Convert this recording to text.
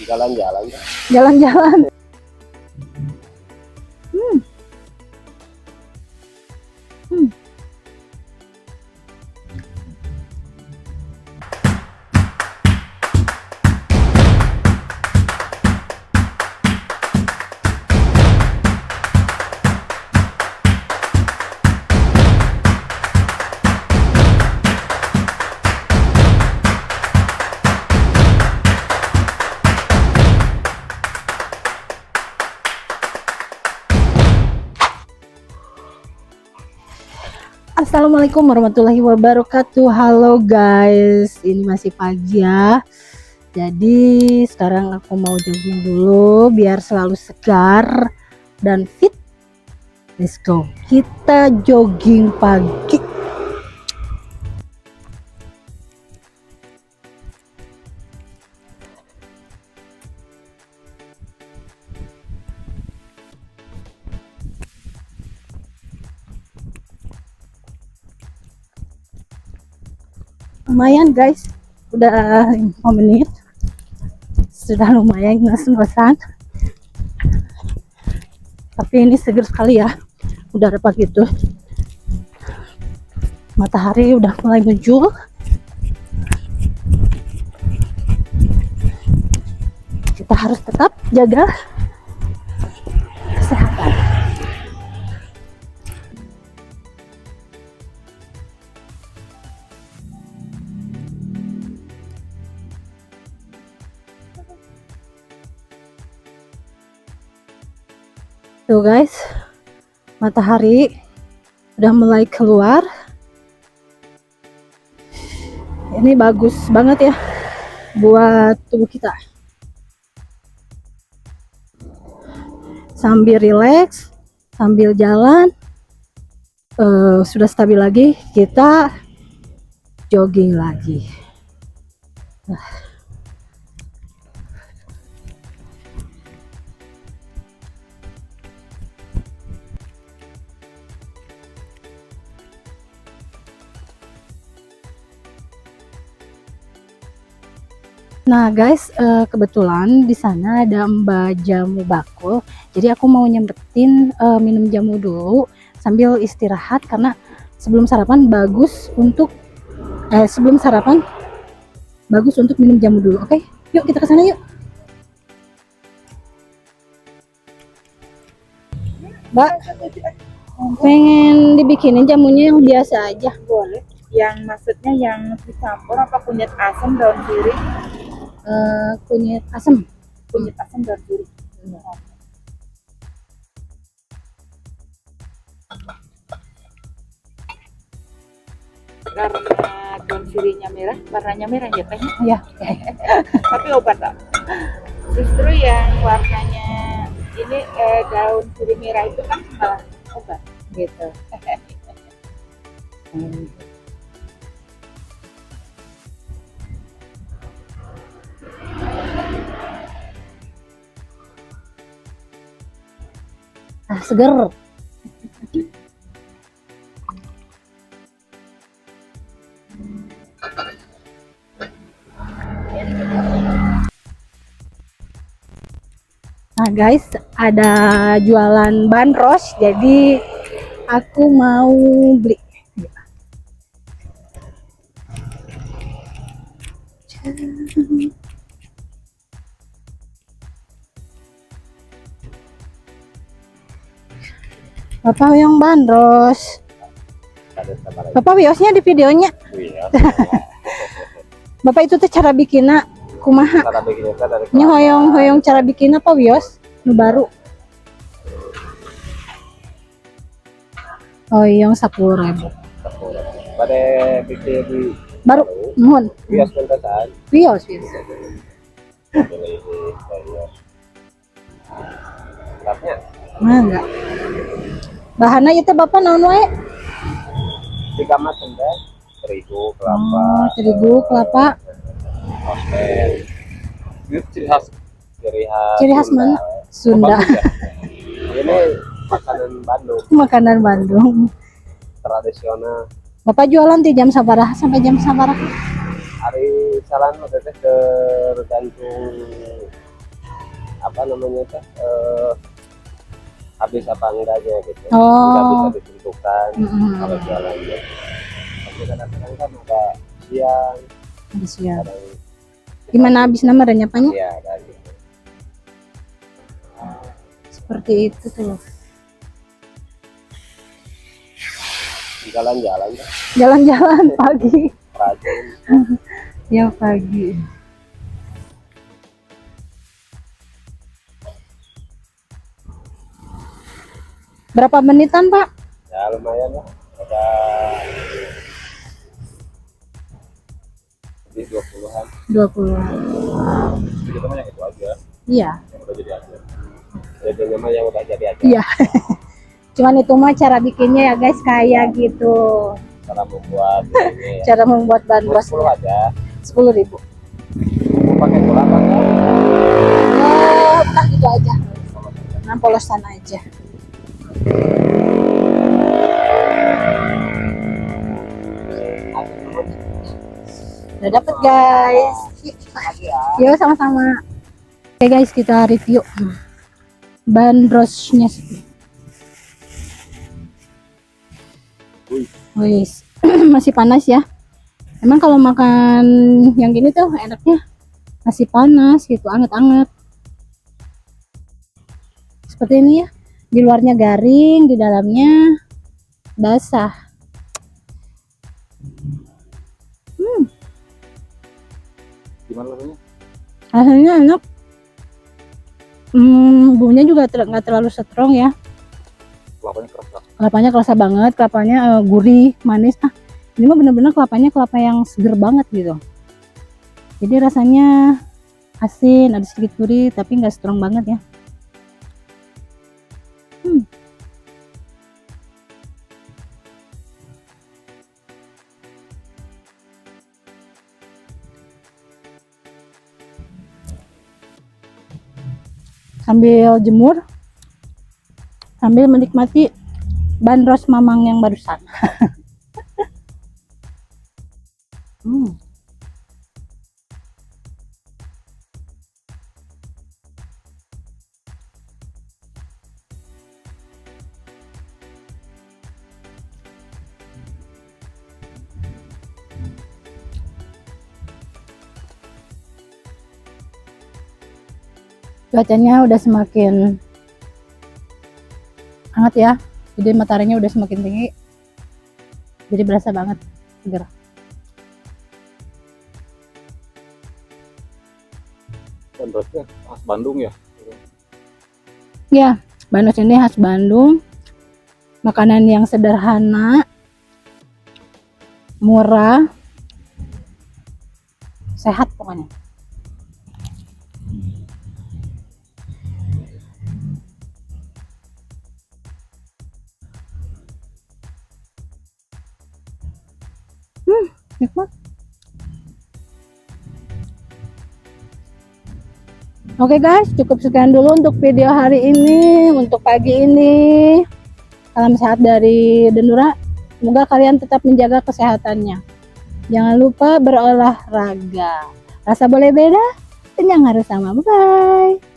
Jalan-jalan. Jalan-jalan. Hmm. Hmm. Assalamualaikum warahmatullahi wabarakatuh. Halo guys, ini masih pagi ya. Jadi sekarang aku mau jogging dulu biar selalu segar dan fit. Let's go, kita jogging pagi. Lumayan guys, udah 5 menit, sudah lumayan ngos-ngosan, tapi ini seger sekali ya. Udara pagi itu, matahari udah mulai muncul. Kita harus tetap jaga kesehatan. Tuh guys, matahari udah mulai keluar. Ini bagus banget ya buat tubuh kita. Sambil rileks, sambil jalan, sudah stabil lagi, kita jogging lagi. Nah guys, kebetulan di sana ada Mbak Jamu Bakul. Jadi aku mau nyempetin minum jamu dulu sambil istirahat, karena sebelum sarapan bagus untuk minum jamu dulu. Oke, yuk kita ke sana yuk. Mbak, pengen dibikinin jamunya yang biasa aja. Boleh. Yang maksudnya yang dicampur apa kunyit asam daun sirih? Kunyit asam. Kunyit asam daun sirih. Karena daun sirihnya merah, warnanya merah ya teh. Ya. Tapi obat tak? Justru yang warnanya ini daun sirih merah itu kan malah obat gitu. Ah, seger. Nah guys, ada jualan bandros, jadi aku mau beli. Bapak yang bandros. Bapak wiosnya di videonya. Bapak itu tuh cara bikinnya kumaha? Cara bikinnya dari Ini hoyong cara bikin apa wios? Nu baru. Hoyong 10.000. pada bikin di Baru, mohon. bias pentasaan. Wios. Lapnya Nah, enggak. Bahannya itu Bapak naon wae? 3 macam deh. Terigu, kelapa. Oh, terigu, kelapa. Osmen. Itu ciri khas. Ciri khas mana? Sunda. Ini makanan Bandung Makanan Bandung. tradisional. Bapak jualan di jam sabaraha sampai jam sabaraha? Hari salan teh tergantung apa namanya teh habis apa enggaknya gitu. Oh. Nggak bisa ditentukan Mm-mm. kalau jualannya. Tapi kadang-kadang kan ada siang, Ada siap. kadang Gimana habis nama renyapanya? ya ada gitu. Seperti itu tuh. Jalan-jalan kan, Jalan-jalan pagi. rajin. Ya pagi. Berapa menitan Pak? Ya lumayan lah. Ada lebih 20-an. 20. Jadi teman yang itu aja, Iya. yang udah jadi aja. Jadi nama yang udah jadi aja. Iya. Cuman itu mah cara bikinnya ya guys kayak gitu. Cara membuat ini ya. Cara membuat bandros 10 aja. 10.000. Mau pakai gula apa enggak? Oh, udah gitu aja. Nah, polosan aja. Udah dapet guys. Yuk sama-sama. Oke guys, kita review bandrosnya. Wih, masih panas ya. Emang kalau makan yang gini tuh enaknya masih panas gitu, anget-anget. Seperti ini ya. Di luarnya garing, di dalamnya basah. Gimana rasanya? Rasanya enak. Bumbunya juga nggak terlalu strong ya. Kelapanya keras. Kelapanya kerasa banget, kelapanya gurih, manis. Ini mah bener-bener kelapanya kelapa yang seger banget gitu. Jadi rasanya asin, ada sedikit gurih, tapi nggak strong banget ya. Sambil jemur, sambil menikmati bandros mamang yang barusan. Cuacanya udah semakin hangat ya, jadi mataharinya udah semakin tinggi, jadi berasa banget seger. Bandrosnya khas Bandung ya. Ya, bandros ini khas Bandung, makanan yang sederhana, murah, sehat pokoknya. Nikmat. Oke guys, cukup sekian dulu untuk video hari ini, untuk pagi ini. Salam sehat dari Denura. Semoga kalian tetap menjaga kesehatannya. Jangan lupa berolahraga. Rasa boleh beda, kenyang harus sama. Bye bye.